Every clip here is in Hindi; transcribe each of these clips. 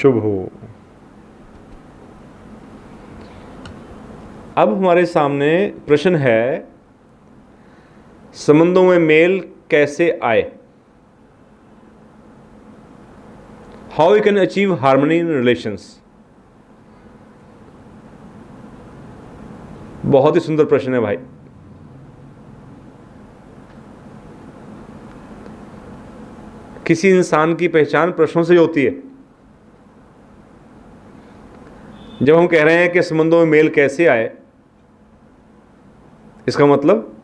शुभ हो। अब हमारे सामने प्रश्न है, संबंधों में मेल कैसे आए? How we can achieve harmony in relations. बहुत ही सुंदर प्रश्न है भाई। किसी इंसान की पहचान प्रश्नों से ही होती है। जब हम कह रहे हैं कि संबंधों में मेल कैसे आए, इसका मतलब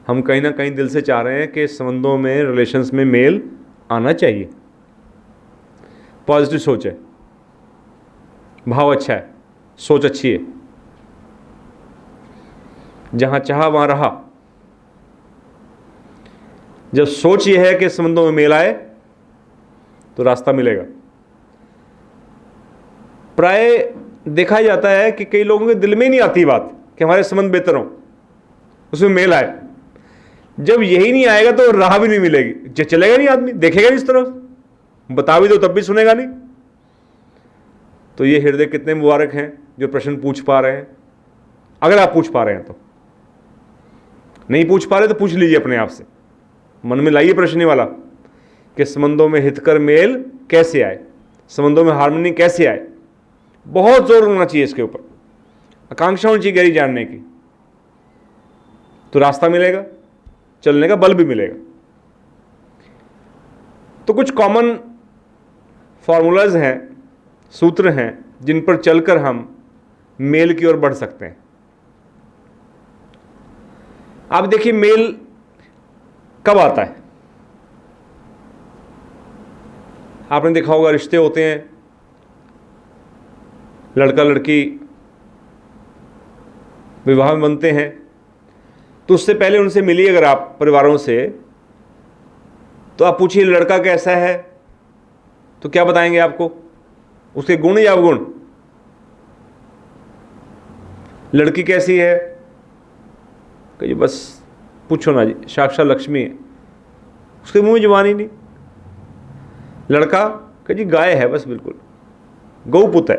हम कहीं ना कहीं दिल से चाह रहे हैं कि संबंधों में, रिलेशंस में मेल आना चाहिए। पॉजिटिव सोच है, भाव अच्छा है, सोच अच्छी है। जहां चाहा वहां रहा। जब सोच यह है कि संबंधों में मेल आए तो रास्ता मिलेगा। प्राय देखा जाता है कि कई लोगों के दिल में ही नहीं आती बात कि हमारे संबंध बेहतर हों, उसमें मेल आए। जब यही नहीं आएगा तो राह भी नहीं मिलेगी। चलेगा नहीं, आदमी देखेगा नहीं इस तरफ, बता भी दो तब भी सुनेगा नहीं। तो ये हृदय कितने मुबारक हैं जो प्रश्न पूछ पा रहे हैं। अगर आप पूछ पा रहे हैं तो, नहीं पूछ पा रहे तो पूछ लीजिए अपने आप से, मन में लाइए प्रश्न ये वाला कि संबंधों में हितकर मेल कैसे आए, संबंधों में हार्मनी कैसे आए। बहुत जोर होना चाहिए इसके ऊपर, आकांक्षा होनी चाहिए गहरी जानने की, तो रास्ता मिलेगा, चलने का बल भी मिलेगा। तो कुछ कॉमन फॉर्मूलाज हैं, सूत्र हैं, जिन पर चलकर हम मेल की ओर बढ़ सकते हैं। आप देखिए मेल कब आता है। आपने देखा होगा रिश्ते होते हैं, लड़का लड़की विवाह में बनते हैं, तो उससे पहले उनसे मिलिए अगर आप परिवारों से, तो आप पूछिए लड़का कैसा है, तो क्या बताएंगे आपको, उसके गुण या अवगुण। लड़की कैसी है, कहिए बस पूछो ना जी, साक्षात लक्ष्मी है, उसके मुंह में जुबान ही नहीं। लड़का कह जी गाय है, बस बिल्कुल गौपुत है,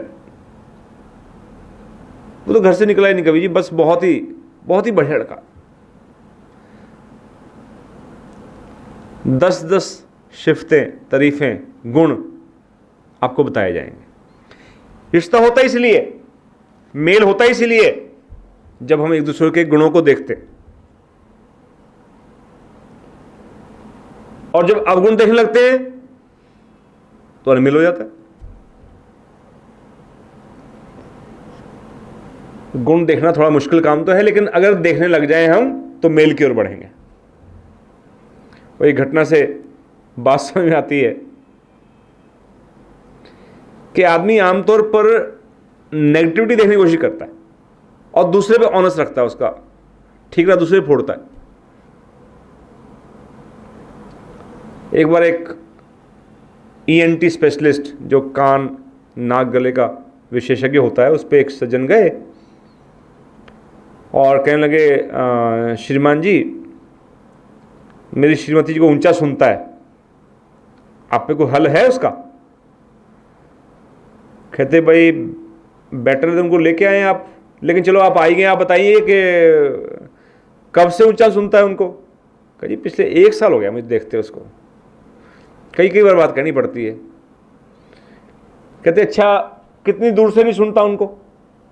वो तो घर से निकला ही नहीं कभी जी, बस बहुत ही बढ़िया लड़का। 10-10 शिफ्तें, तारीफें, गुण आपको बताए जाएंगे। रिश्ता होता इसलिए, मेल होता इसलिए जब हम एक दूसरे के गुणों को देखते, और जब अवगुण देखने लगते हैं तो अनमेल हो जाता है। गुण देखना थोड़ा मुश्किल काम तो है, लेकिन अगर देखने लग जाए हम तो मेल की ओर बढ़ेंगे। वही घटना से बात समझ में आती है कि आदमी आमतौर पर नेगेटिविटी देखने की कोशिश करता है और दूसरे पे ऑनर्स रखता है, उसका ठीकरा दूसरे पे फोड़ता है। एक बार एक ENT स्पेशलिस्ट, जो कान नाक गले का विशेषज्ञ होता है, उस पर एक सज्जन गए और कहने लगे, श्रीमान जी मेरी श्रीमती जी को ऊंचा सुनता है, आप पे कोई हल है उसका? कहते भाई बेटर उनको लेके आए आप, लेकिन चलो आप आई गए, आप बताइए कि कब से ऊंचा सुनता है उनको। कह जी पिछले 1 साल हो गया मुझे देखते उसको, कई बार बात कहनी पड़ती है। कहते अच्छा कितनी दूर से नहीं सुनता उनको,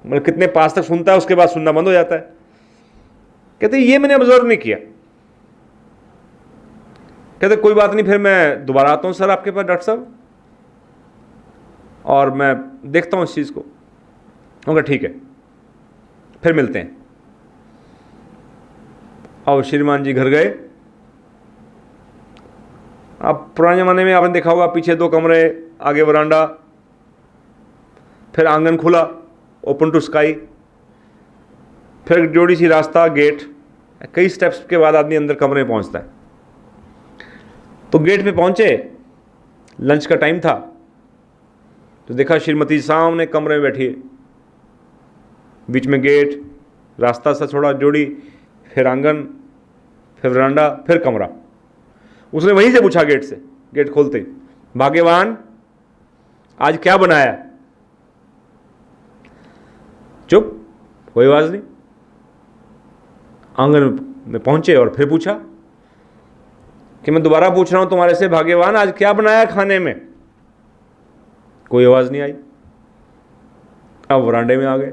मतलब कितने पास तक सुनता है, उसके बाद सुनना बंद हो जाता है। कहते ये मैंने ऑब्जर्व नहीं किया। कहते कोई बात नहीं, फिर मैं दोबारा आता हूं सर आपके पास डॉक्टर साहब, और मैं देखता हूं इस चीज को। उनका ठीक है, फिर मिलते हैं। और श्रीमान जी घर गए। अब पुराने ज़माने में आपने देखा होगा, पीछे 2 कमरे, आगे वरांडा, फिर आंगन खुला, ओपन टू स्काई, फिर जोड़ी सी रास्ता, गेट। कई स्टेप्स के बाद आदमी अंदर कमरे में पहुंचता है। तो गेट पे पहुंचे, लंच का टाइम था, तो देखा श्रीमती सामने कमरे में बैठी है, बीच में गेट, रास्ता सा छोड़ा जोड़ी, फिर आंगन, फिर वरांडा, फिर कमरा। उसने वहीं से पूछा गेट से, गेट खोलते ही, भाग्यवान आज क्या बनाया? चुप, कोई आवाज नहीं। आंगन में पहुंचे और फिर पूछा कि मैं दोबारा पूछ रहा हूं तुम्हारे से, भाग्यवान आज क्या बनाया खाने में? कोई आवाज नहीं आई। अब वरांडे में आ गए,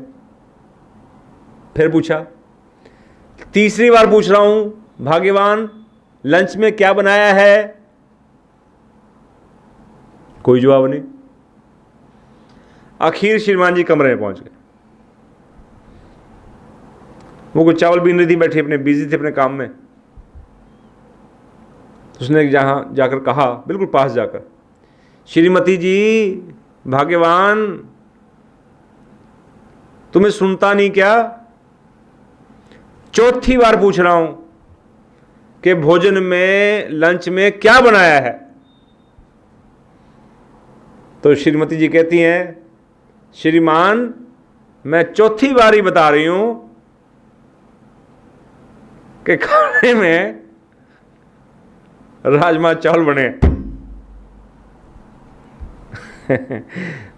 फिर पूछा, तीसरी बार पूछ रहा हूं, भाग्यवान लंच में क्या बनाया है? कोई जवाब नहीं। आखिर श्रीमान जी कमरे में पहुंच गए। वो कुछ चावल बीन रही थी, बैठी अपने, बिजी थे अपने काम में। उसने जहां जाकर कहा, बिल्कुल पास जाकर, श्रीमती जी, भाग्यवान तुम्हें सुनता नहीं क्या? चौथी बार पूछ रहा हूं कि भोजन में, लंच में क्या बनाया है? तो श्रीमती जी कहती हैं, श्रीमान मैं चौथी बार ही बता रही हूं कि खाने में राजमा चावल बने।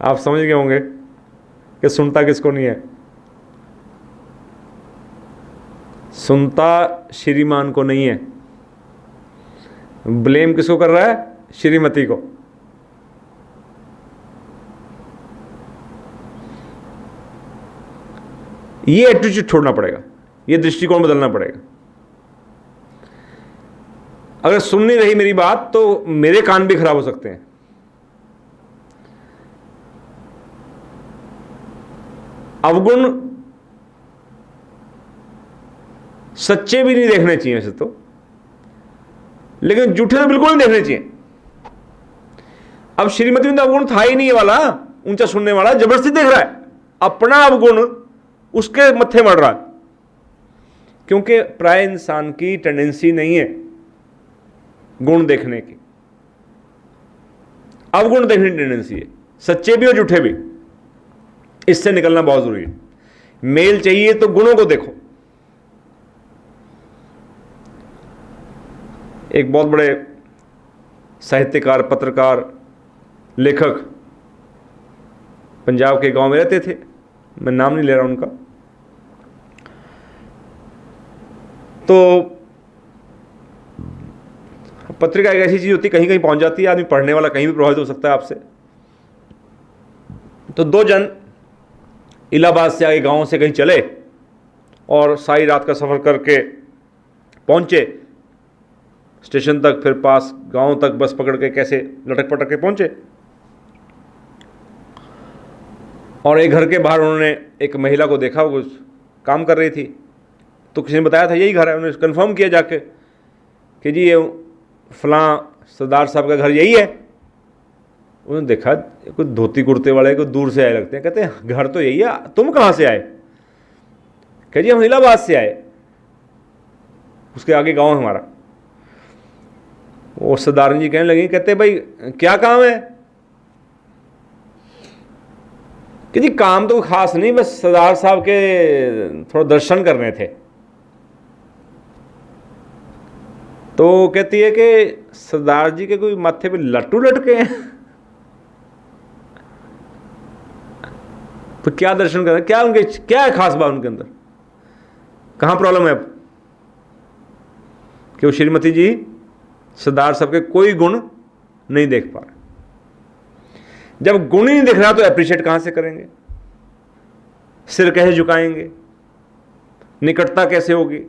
आप समझ गए होंगे कि सुनता किसको नहीं है। सुनता श्रीमान को नहीं है, ब्लेम किसको कर रहा है? श्रीमती को। ये एटीट्यूड छोड़ना पड़ेगा, ये दृष्टिकोण बदलना पड़ेगा। अगर सुन नहीं रही मेरी बात तो मेरे कान भी खराब हो सकते हैं। अवगुण सच्चे भी नहीं देखने चाहिए वैसे तो, लेकिन झूठे तो बिल्कुल नहीं देखने चाहिए। अब श्रीमती में तो अवगुण था ही नहीं ये वाला ऊंचा सुनने वाला, जबरदस्ती देख रहा है, अपना अवगुण उसके मत्थे मर रहा है। क्योंकि प्राय इंसान की टेंडेंसी नहीं है गुण देखने की, अवगुण देखने की टेंडेंसी है, सच्चे भी और झूठे भी। इससे निकलना बहुत जरूरी है। मेल चाहिए तो गुणों को देखो। एक बहुत बड़े साहित्यकार, पत्रकार, लेखक पंजाब के गांव में रहते थे, मैं नाम नहीं ले रहा उनका। तो पत्रिका एक ऐसी चीज होती है, कहीं कहीं पहुंच जाती है, आदमी पढ़ने वाला कहीं भी प्रभावित हो सकता है आपसे। तो दो जन इलाहाबाद से आगे गांव से कहीं चले और सारी रात का सफर करके पहुंचे स्टेशन तक, फिर पास गांव तक बस पकड़ के कैसे लटक पटक के पहुंचे। और एक घर के बाहर उन्होंने एक महिला को देखा, वो काम कर रही थी। तो किसी ने बताया था यही घर है। उन्होंने कंफर्म किया जाके कि जी ये फलां सरदार साहब का घर यही है। उन्होंने देखा कुछ धोती कुर्ते वाले को दूर से आए लगते हैं। कहते हैं घर तो यही है, तुम कहाँ से आए? कह जी हम इलाहाबाद से आए, उसके आगे गांव है हमारा। वो सरदार जी कहने लगी, कहते भाई क्या काम है? कि जी काम तो खास नहीं, बस सरदार साहब के थोड़ा दर्शन करने थे। तो कहती है कि सरदार जी के कोई माथे पे लट्टू लटके हैं? तो क्या दर्शन कर रहे, क्या उनके, क्या है खास बात उनके अंदर? कहां प्रॉब्लम है अब कि वो श्रीमती जी सरदार साहब के कोई गुण नहीं देख पा रहे? जब गुण ही नहीं दिख रहा तो एप्रिशिएट कहां से करेंगे? सिर कैसे झुकाएंगे? निकटता कैसे होगी?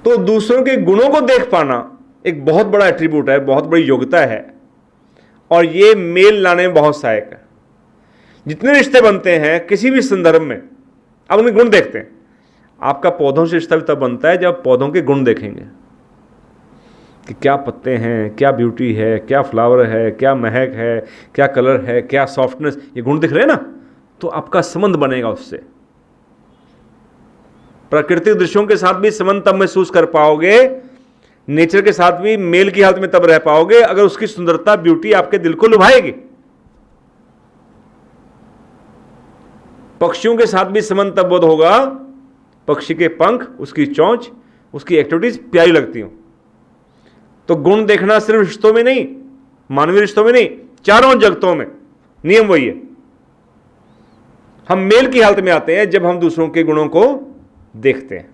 तो दूसरों के गुणों को देख पाना एक बहुत बड़ा एट्रीब्यूट है, बहुत बड़ी योग्यता है, और ये मेल लाने में बहुत सहायक है। जितने रिश्ते बनते हैं किसी भी संदर्भ में, आप उनके गुण देखते हैं। आपका पौधों से रिश्ता भी तब बनता है जब पौधों के गुण देखेंगे कि क्या पत्ते हैं, क्या ब्यूटी है, क्या फ्लावर है, क्या महक है, क्या कलर है, क्या सॉफ्टनेस, ये गुण दिख रहे हैं ना, तो आपका संबंध बनेगा उससे। प्राकृतिक दृश्यों के साथ भी संबंध तब महसूस कर पाओगे, नेचर के साथ भी मेल की हालत में तब रह पाओगे अगर उसकी सुंदरता, ब्यूटी आपके दिल को लुभाएगी। पक्षियों के साथ भी संबंध तब बोध होगा, पक्षी के पंख, उसकी चोंच, उसकी एक्टिविटीज प्यारी लगती हो। तो गुण देखना सिर्फ रिश्तों में नहीं, मानवीय रिश्तों में नहीं, चारों जगतों में नियम वही है। हम मेल की हालत में आते हैं जब हम दूसरों के गुणों को देखते हैं,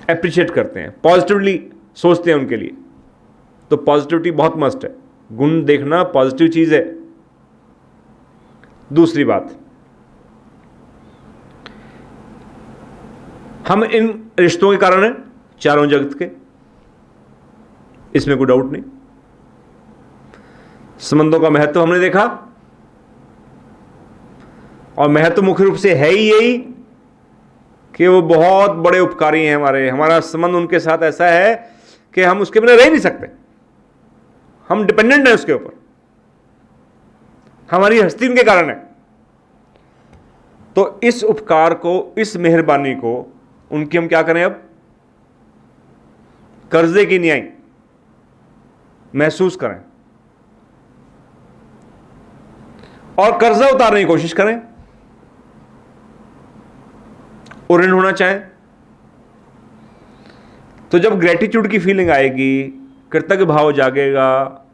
एप्रिशिएट करते हैं, पॉजिटिवली सोचते हैं उनके लिए। तो पॉजिटिविटी बहुत मस्ट है, गुण देखना पॉजिटिव चीज है। दूसरी बात, हम इन रिश्तों के कारण हैं चारों जगत के, इसमें कोई डाउट नहीं। संबंधों का महत्व हमने देखा, और महत्व मुख्य रूप से है ही यही कि वो बहुत बड़े उपकारी हैं हमारे। हमारा संबंध उनके साथ ऐसा है कि हम उसके बिना रह नहीं सकते, हम डिपेंडेंट हैं उसके ऊपर, हमारी हस्ती उनके कारण है। तो इस उपकार को, इस मेहरबानी को उनकी हम क्या करें, अब कर्जे की न्याय महसूस करें और कर्जा उतारने की कोशिश करें। और ऋण होना चाहें तो जब ग्रेटिट्यूड की फीलिंग आएगी, कृतज्ञ भाव जागेगा,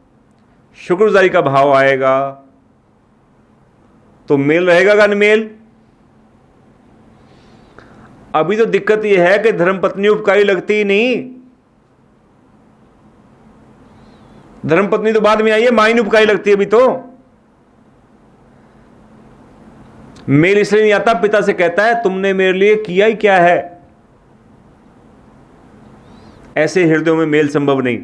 शुक्रगुजारी का भाव आएगा, तो मेल रहेगा का मेल। अभी तो दिक्कत यह है कि धर्मपत्नी उपकारी लगती ही नहीं, धर्मपत्नी तो बाद में आई है, मां ही उपकारी लगती है अभी तो। मेल इसलिए नहीं आता, पिता से कहता है तुमने मेरे लिए किया ही क्या है। ऐसे हृदयों में मेल संभव नहीं।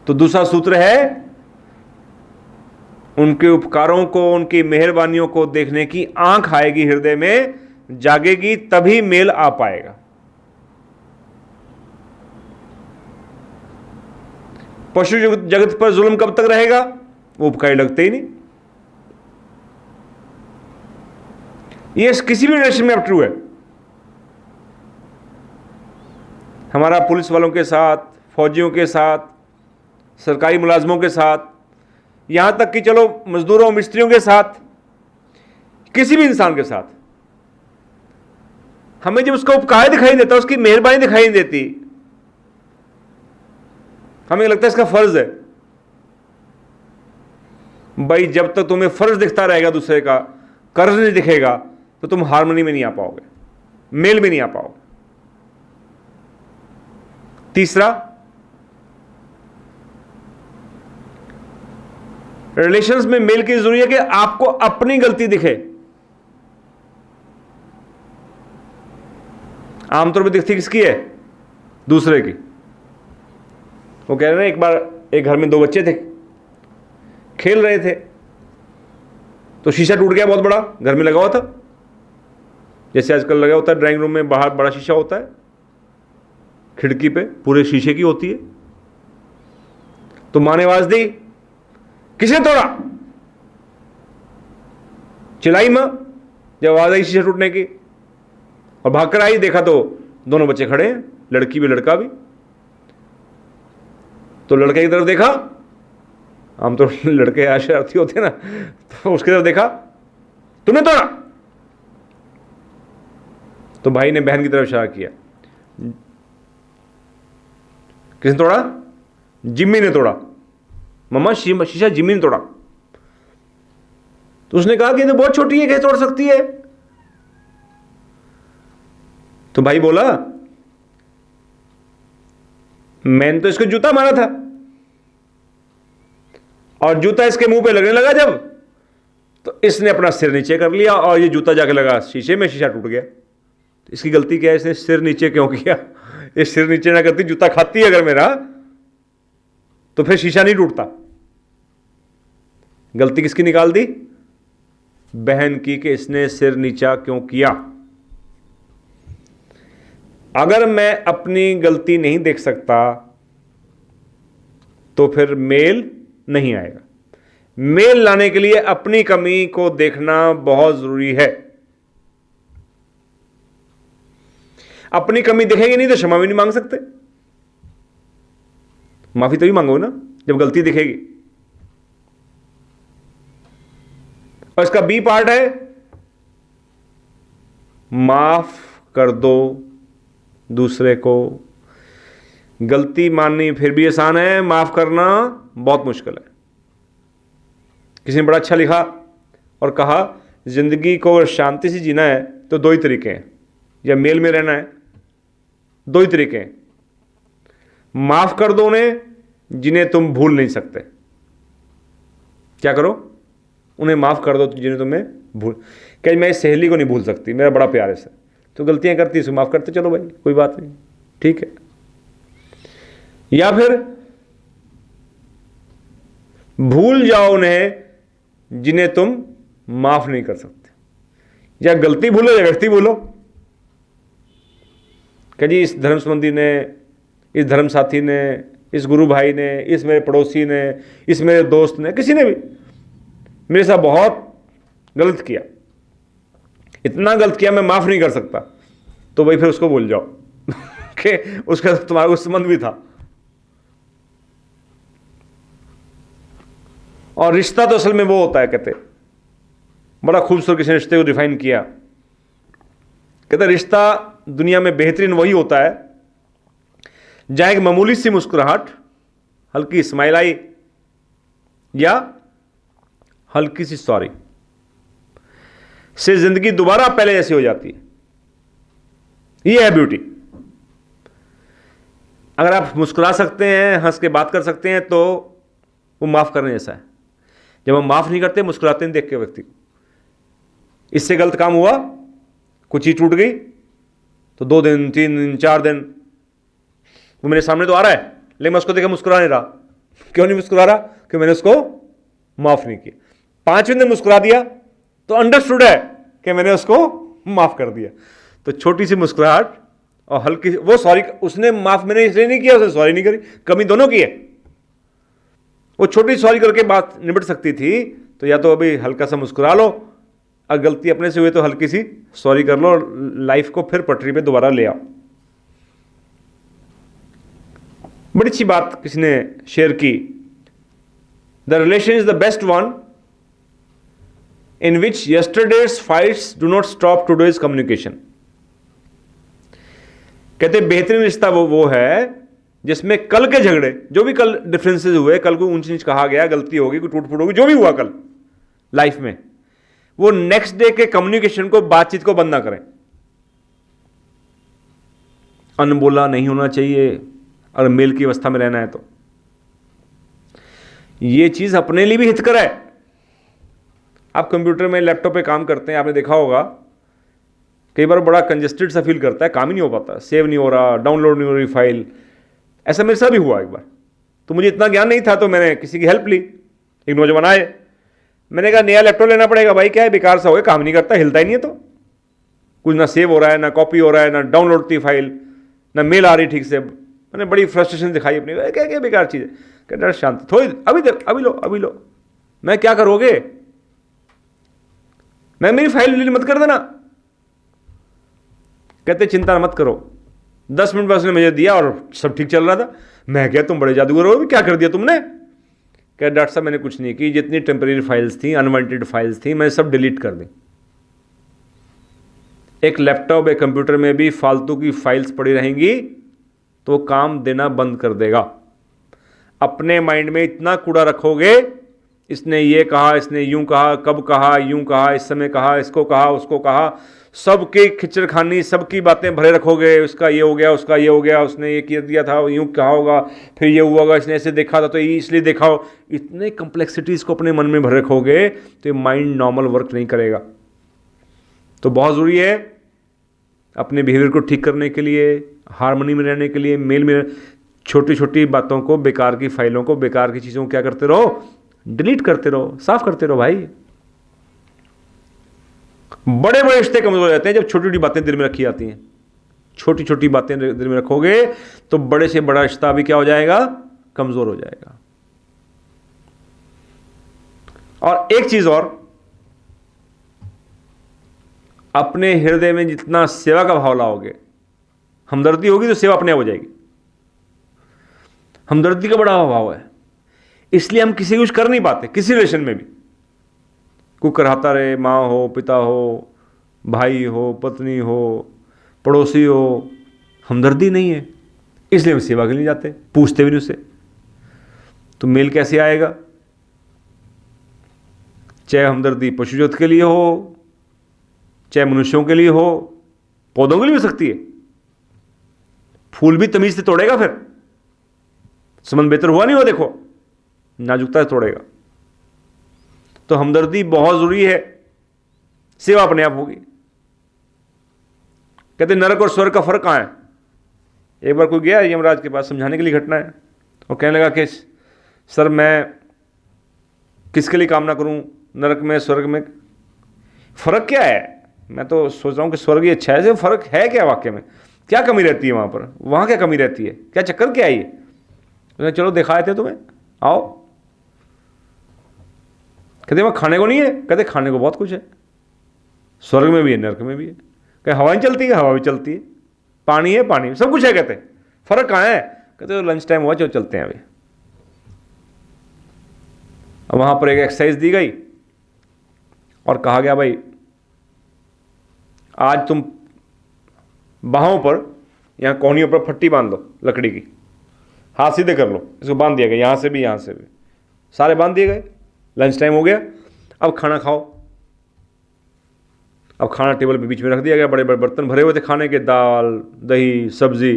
तो दूसरा सूत्र है, उनके उपकारों को, उनकी मेहरबानियों को देखने की आंख आएगी, हृदय में जागेगी, तभी मेल आ पाएगा। पशु जगत पर जुल्म कब तक रहेगा, वो उपकारी लगते ही नहीं। ये किसी भी रिलेशन में अब ट्रू है। हमारा पुलिस वालों के साथ, फौजियों के साथ, सरकारी मुलाजमों के साथ, यहां तक कि चलो मजदूरों मिस्त्रियों के साथ, किसी भी इंसान के साथ, हमें जब उसका उपकार दिखाई देता, उसकी मेहरबानी दिखाई नहीं देती, हमें लगता है इसका फर्ज है। भाई जब तक तुम्हें फर्ज दिखता रहेगा दूसरे का, कर्ज नहीं दिखेगा, तो तुम हार्मनी में नहीं आ पाओगे, मेल में नहीं आ पाओगे। तीसरा, रिलेशंस में मेल की जरूरी है कि आपको अपनी गलती दिखे। आमतौर पर दिखती किसकी है, दूसरे की। वो कह रहे हैं, एक बार एक घर में दो बच्चे थे, खेल रहे थे, तो शीशा टूट गया, बहुत बड़ा घर में लगा हुआ था, जैसे आजकल लगा होता है ड्राइंग रूम में, बाहर बड़ा शीशा होता है, खिड़की पे पूरे शीशे की होती है। तो मां ने आवाज दी, किसने तोड़ा? चिल्लाई मां जब आवाज आई शीशा टूटने की, और भागकर आई, देखा तो दोनों बच्चे खड़े हैं, लड़की भी लड़का भी। तो लड़के की तरफ देखा, हम तो लड़के शरारती होते हैं ना, तो उसकी तरफ देखा, तुमने तोड़ा? तो भाई ने बहन की तरफ इशारा किया, किसने तोड़ा? जिम्मी ने तोड़ा। मम्मा शीशा जिम्मी ने तोड़ा। तो उसने कहा कि ये तो बहुत छोटी है, कैसे तोड़ सकती है? तो भाई बोला, मैंने तो इसको जूता मारा था, और जूता इसके मुंह पे लगने लगा जब, तो इसने अपना सिर नीचे कर लिया और ये जूता जाके लगा शीशे में, शीशा टूट गया। तो इसकी गलती क्या है, इसने सिर नीचे क्यों किया? ये सिर नीचे ना करती, जूता खाती अगर मेरा, तो फिर शीशा नहीं टूटता। गलती किसकी निकाल दी? बहन की, कि इसने सिर नीचा क्यों किया। अगर मैं अपनी गलती नहीं देख सकता तो फिर मेल नहीं आएगा। मेल लाने के लिए अपनी कमी को देखना बहुत जरूरी है। अपनी कमी दिखेगी नहीं तो क्षमा भी नहीं मांग सकते। माफी तभी मांगोगे ना जब गलती दिखेगी। और इसका बी पार्ट है, माफ कर दो दूसरे को। गलती माननी फिर भी आसान है, माफ करना बहुत मुश्किल है। किसी ने बड़ा अच्छा लिखा और कहा, जिंदगी को शांति से जीना है तो दो ही तरीके हैं, या मेल में रहना है, दो ही तरीके हैं। माफ कर दो उन्हें जिन्हें तुम भूल नहीं सकते। क्या करो? उन्हें माफ कर दो जिन्हें तुम्हें भूल, क्या मैं इस सहेली को नहीं भूल सकती, मेरा बड़ा प्यार है सर, तो गलतियां करती है, माफ करते चलो भाई, कोई बात नहीं, ठीक है। या फिर भूल जाओ उन्हें जिन्हें तुम माफ नहीं कर सकते। या गलती भूलो या व्यक्ति भूलो। क्या जी इस धर्म संबंधी ने, इस धर्म साथी ने, इस गुरु भाई ने, इस मेरे पड़ोसी ने, इस मेरे दोस्त ने, किसी ने भी मेरे साथ बहुत गलत किया, इतना गलत किया मैं माफ नहीं कर सकता, तो भाई फिर उसको भूल जाओ कि उसका तुम्हारा कुछ संबंध भी था। और रिश्ता तो असल में वो होता है, कहते बड़ा खूबसूरत किसी रिश्ते को डिफाइन किया, कहते रिश्ता दुनिया में बेहतरीन वही होता है जहां एक मामूली सी मुस्कुराहट, हल्की स्माइल आई या हल्की सी सॉरी से जिंदगी दोबारा पहले जैसी हो जाती है। ये है ब्यूटी। अगर आप मुस्कुरा सकते हैं, हंस के बात कर सकते हैं, तो वो माफ करने जैसा है। जब हम माफ नहीं करते, मुस्कुराते नहीं देख के व्यक्ति को, इससे गलत काम हुआ, कुछ चीज टूट गई, तो 2 दिन 3 दिन 4 दिन वो मेरे सामने तो आ रहा है, लेकिन मैं उसको देखा मुस्कुरा नहीं रहा। क्यों नहीं मुस्कुरा रहा? कि मैंने उसको माफ नहीं किया। 5वें दिन मुस्कुरा दिया तो अंडरस्टूड है कि मैंने उसको माफ कर दिया। तो छोटी सी मुस्कुराहट और हल्की, वो सॉरी, उसने माफ मैंने इसलिए नहीं किया, उसने सॉरी नहीं करी, कमी दोनों की है। वो छोटी सॉरी करके बात निबट सकती थी, तो या तो अभी हल्का सा मुस्कुरा लो, अगर गलती अपने से हुई तो हल्की सी सॉरी कर लो, लाइफ को फिर पटरी पे दोबारा ले आओ। बड़ी अच्छी बात किसी ने शेयर की, the relation is the best one in which yesterday's fights do not stop today's communication. कहते बेहतरीन रिश्ता वो है जिसमें कल के झगड़े, जो भी कल डिफरेंसेस हुए, कल को ऊंच नीच कहा गया, गलती होगी, कोई टूट फूट होगी, जो भी हुआ कल लाइफ में, वो नेक्स्ट डे के कम्युनिकेशन को, बातचीत को बंद ना करें। अनबोला नहीं होना चाहिए अगर मेल की अवस्था में रहना है तो। ये चीज अपने लिए भी हितकर है। आप कंप्यूटर में, लैपटॉप पे काम करते हैं, आपने देखा होगा कई बार बड़ा कंजेस्टेड सा फील करता है, काम ही नहीं हो पाता, सेव नहीं हो रहा, डाउनलोड नहीं हो रही फाइल। ऐसा मेरे साथ भी हुआ एक बार। तो मुझे इतना ज्ञान नहीं था, तो मैंने किसी की हेल्प ली। एक नौजवान आए, मैंने कहा नया लैपटॉप लेना पड़ेगा भाई, क्या है बेकार सा हो गया, काम नहीं करता, हिलता ही नहीं है, तो कुछ ना सेव हो रहा है, ना कॉपी हो रहा है, ना डाउनलोड होती फाइल, ना मेल आ रही ठीक से। मैंने बड़ी फ्रस्ट्रेशन दिखाई अपनी, क्या क्या बेकार चीज़ है। कहते शांति, थोड़ी अभी तक, अभी लो। मैं क्या करोगे? मैं मेरी फाइल डिलीट मत कर देना। कहते चिंता मत करो। 10 मिनट बाद उसने मुझे दिया और सब ठीक चल रहा था। मैं क्या, तुम बड़े जादूगर हो, क्या कर दिया तुमने? क्या डॉक्टर साहब मैंने कुछ नहीं की, जितनी टेम्परेरी फाइल्स थी, अनवांटेड फाइल्स थी, मैंने सब डिलीट कर दी। एक लैपटॉप, एक कंप्यूटर में भी फालतू की फाइल्स पड़ी रहेंगी तो काम देना बंद कर देगा। अपने माइंड में इतना कूड़ा रखोगे, इसने ये कहा, इसने यूं कहा, कब कहा, यूं कहा, इस समय कहा, इसको कहा, उसको कहा, सबकी खिचड़खानी, सबकी बातें भरे रखोगे। उसका ये हो गया, उसका ये हो गया, उसने ये किया दिया था, यूं कहा होगा, फिर ये हुआ होगा, इसने ऐसे देखा था तो ये इसलिए देखा हो। इतने कम्प्लेक्सिटीज़ को अपने मन में भरे रखोगे तो ये माइंड नॉर्मल वर्क नहीं करेगा। तो बहुत ज़रूरी है अपने बिहेवियर को ठीक करने के लिए, हार्मनी में रहने के लिए, मेल में, छोटी छोटी बातों को, बेकार की फाइलों को, बेकार की चीज़ों को क्या करते रहो, डिलीट करते रहो, साफ करते रहो भाई। बड़े बड़े रिश्ते कमजोर हो जाते हैं जब छोटी छोटी बातें दिल में रखी जाती हैं। छोटी छोटी बातें दिल में रखोगे तो बड़े से बड़ा रिश्ता भी क्या हो जाएगा, कमजोर हो जाएगा। और एक चीज और, अपने हृदय में जितना सेवा का भाव लाओगे, हमदर्दी होगी तो सेवा अपने आप हो जाएगी। हमदर्दी का बड़ा भाव है, इसलिए हम किसी कुछ कर नहीं पाते, किसी रिलेशन में भी। कोई कराता रहे, माँ हो, पिता हो, भाई हो, पत्नी हो, पड़ोसी हो, हमदर्दी नहीं है। इसलिए हम सेवा के लिए जाते हैं, पूछते भी नहीं उससे। तो मेल कैसे आएगा? चाहे हमदर्दी पशुजोत के लिए हो, चाहे मनुष्यों के लिए हो, पौधों के लिए हो सकती है। फूल भी तमीज से तोड़ेगा, फिर संबंध बेहतर हुआ नहीं हो, देखो नाजुकता से तोड़ेगा। तो हमदर्दी बहुत जरूरी है, सेवा अपने आप होगी। कहते नरक और स्वर्ग का फर्क कहां है? एक बार कोई गया यमराज के पास, समझाने के लिए घटना है, और कहने लगा कि सर मैं किसके लिए कामना करूं, नरक में स्वर्ग में फर्क क्या है? मैं तो सोच रहा हूं कि स्वर्ग ही अच्छा है, फर्क है क्या वाक्य में? क्या कमी रहती है वहां पर? वहां क्या कमी रहती है? क्या चक्कर क्या है ये? तो चलो दिखाए थे तुम्हें, आओ। कहते वहां खाने को नहीं है? कहते खाने को बहुत कुछ है, स्वर्ग में भी है, नरक में भी है। कहते हवा नहीं चलती है? हवा भी चलती है, पानी है, पानी सब कुछ है। कहते फर्क कहाँ है? कहते लंच टाइम हुआ, चलो चलते हैं अभी। अब वहां पर एक एक्सरसाइज दी गई और कहा गया भाई आज तुम बाहों पर या कोहनियों पर फट्टी बांध लो लकड़ी की, हाथ सीधे कर लो। इसको बांध दिया गया, यहां से भी यहां से भी, सारे बांध दिए गए। लंच टाइम हो गया, अब खाना खाओ। अब खाना टेबल पे बीच में रख दिया गया, बड़े बड़े बर्तन भरे हुए थे खाने के, दाल दही सब्जी।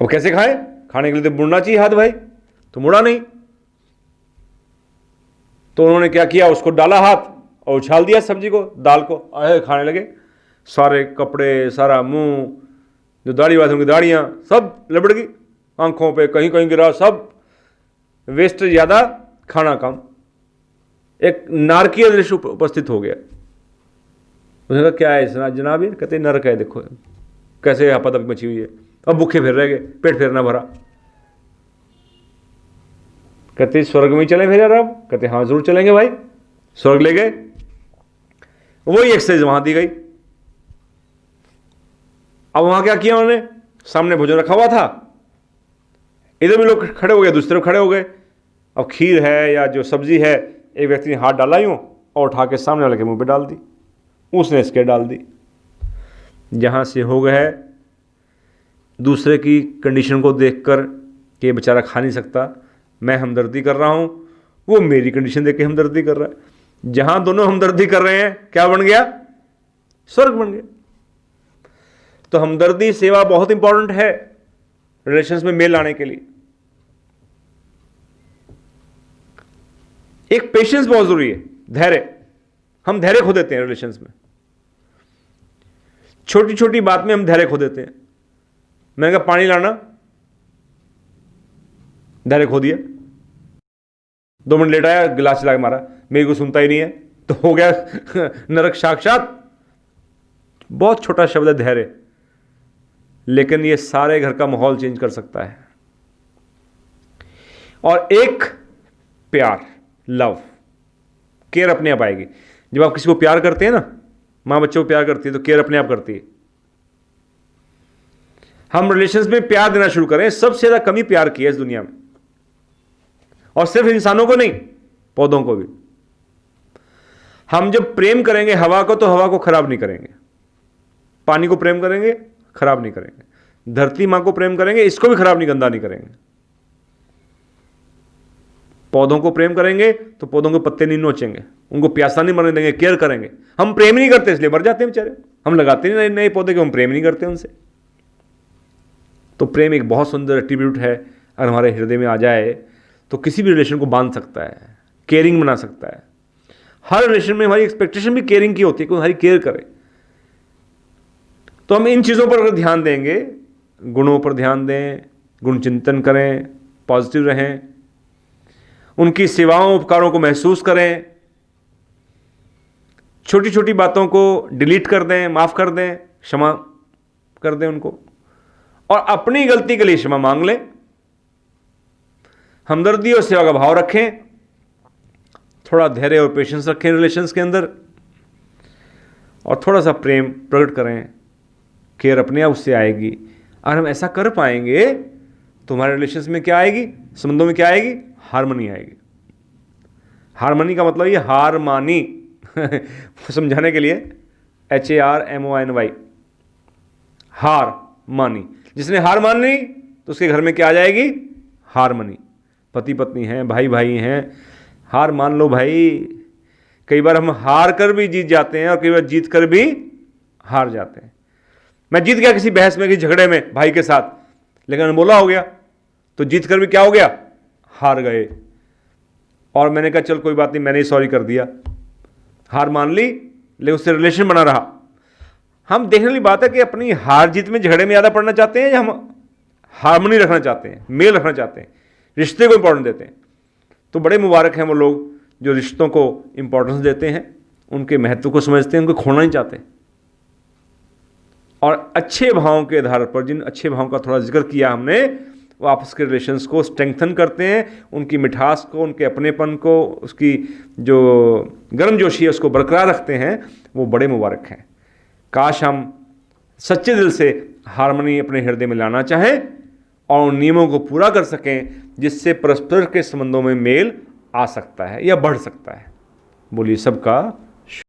अब कैसे खाए? खाने के लिए तो मुड़ना चाहिए हाथ भाई, तो मुड़ा नहीं। तो उन्होंने क्या किया, उसको डाला हाथ और उछाल दिया सब्जी को, दाल को, खाने लगे। सारे कपड़े, सारा मुंह, जो दाढ़ी वाले उनकी दाढ़ियां सब लबड़ गई, आंखों पे कहीं कहीं गिरा, सब वेस्ट ज्यादा, खाना कम। एक नारकीय दृश्य उपस्थित हो गया। उसने कहा क्या है जनाब ये? कहते नरक है, देखो कैसे आपातप मची हुई है। अब भूखे फिर रह गए, पेट फिर ना भरा। कहते स्वर्ग में चले फिर यार अब? कहते हाँ जरूर चलेंगे भाई। स्वर्ग ले गए, वही एक्सरसाइज वहां दी गई। अब वहां क्या किया उन्होंने? सामने भोजन रखा हुआ था, इधर भी लोग खड़े हो गए, दूसरी तरफ खड़े हो गए। अब खीर है या जो सब्जी है, एक व्यक्ति ने हाथ डाला यूं और उठा के सामने वाले के मुंह पे डाल दी, उसने इसके डाल दी। जहां से हो गए दूसरे की कंडीशन को देखकर कि ये बेचारा खा नहीं सकता, मैं हमदर्दी कर रहा हूं, वो मेरी कंडीशन देख के हमदर्दी कर रहा है। जहां दोनों हमदर्दी कर रहे हैं, क्या बन गया? स्वर्ग बन गया। तो हमदर्दी सेवा बहुत इंपॉर्टेंट है रिलेशंस में मेल लाने के लिए। एक पेशेंस बहुत जरूरी है, धैर्य। हम धैर्य खो देते हैं रिलेशंस में, छोटी छोटी बात में हम धैर्य खो देते हैं। मैंने कहा पानी लाना, धैर्य खो दिया। 2 मिनट लेट आया, गिलास चला के मारा, मेरी को सुनता ही नहीं है, तो हो गया नरक साक्षात। बहुत छोटा शब्द है धैर्य, लेकिन ये सारे घर का माहौल चेंज कर सकता है। और एक प्यार, लव, केयर अपने आप आएगी। जब आप किसी को प्यार करते हैं ना, मां बच्चों को प्यार करती है तो केयर अपने आप करती है। हम रिलेशंस में प्यार देना शुरू करें। सबसे ज्यादा कमी प्यार की है इस दुनिया में, और सिर्फ इंसानों को नहीं, पौधों को भी। हम जब प्रेम करेंगे हवा को, तो हवा को खराब नहीं करेंगे। पानी को प्रेम करेंगे, खराब नहीं करेंगे। धरती मां को प्रेम करेंगे, इसको भी खराब नहीं, गंदा नहीं करेंगे। पौधों को प्रेम करेंगे तो पौधों के पत्ते नहीं नोचेंगे, उनको प्यासा नहीं मरने देंगे, केयर करेंगे। हम प्रेम नहीं करते इसलिए मर जाते हैं बेचारे। हम लगाते नहीं नए पौधे के, हम प्रेम नहीं करते उनसे। तो प्रेम एक बहुत सुंदर एट्रीब्यूट है, अगर हमारे हृदय में आ जाए तो किसी भी रिलेशन को बांध सकता है, केयरिंग बना सकता है। हर रिलेशन में हमारी एक्सपेक्टेशन भी केयरिंग की होती है, कोई हमारी केयर करे। तो हम इन चीज़ों पर अगर ध्यान देंगे, गुणों पर ध्यान दें, गुण चिंतन करें, पॉजिटिव रहें, उनकी सेवाओं उपकारों को महसूस करें, छोटी छोटी बातों को डिलीट कर दें, माफ कर दें, क्षमा कर दें उनको, और अपनी गलती के लिए क्षमा मांग लें। हमदर्दी और सेवा का भाव रखें, थोड़ा धैर्य और पेशेंस रखें रिलेशंस के अंदर, और थोड़ा सा प्रेम प्रकट करें। केयर अपने आप उससे आएगी। अगर हम ऐसा कर पाएंगे तो हमारे रिलेशंस में क्या आएगी, संबंधों में क्या आएगी? हार्मनी आएगी। हार्मनी का मतलब ये हार मानी समझाने के लिए HARMONY, हार मानी। जिसने हार मान ली तो उसके घर में क्या आ जाएगी? हारमनी। पति पत्नी हैं, भाई भाई हैं, हार मान लो भाई। कई बार हम हार कर भी जीत जाते हैं और कई बार जीत कर भी हार जाते हैं। मैं जीत गया किसी बहस में, किसी झगड़े में भाई के साथ, लेकिन अनबोला हो गया तो जीत कर भी क्या हो गया? हार गए। और मैंने कहा चल कोई बात नहीं, मैंने ही सॉरी कर दिया, हार मान ली, लेकिन उससे रिलेशन बना रहा। हम देखने वाली बात है कि अपनी हार जीत में झगड़े में ज़्यादा पड़ना चाहते हैं या हम हार्मनी रखना चाहते हैं, मेल रखना चाहते हैं, रिश्ते को इंपॉर्टेंस देते हैं। तो बड़े मुबारक हैं वो लोग जो रिश्तों को इंपॉर्टेंस देते हैं, उनके महत्व को समझते हैं, उनको खोना नहीं चाहते। और अच्छे भावों के आधार पर, जिन अच्छे भावों का थोड़ा जिक्र किया हमने, वो आपस के रिलेशंस को स्ट्रेंथन करते हैं, उनकी मिठास को, उनके अपनेपन को, उसकी जो गर्मजोशी है उसको बरकरार रखते हैं। वो बड़े मुबारक हैं। काश हम सच्चे दिल से हार्मनी अपने हृदय में लाना चाहें और उन नियमों को पूरा कर सकें जिससे परस्पर के संबंधों में मेल आ सकता है या बढ़ सकता है। बोलिए सबका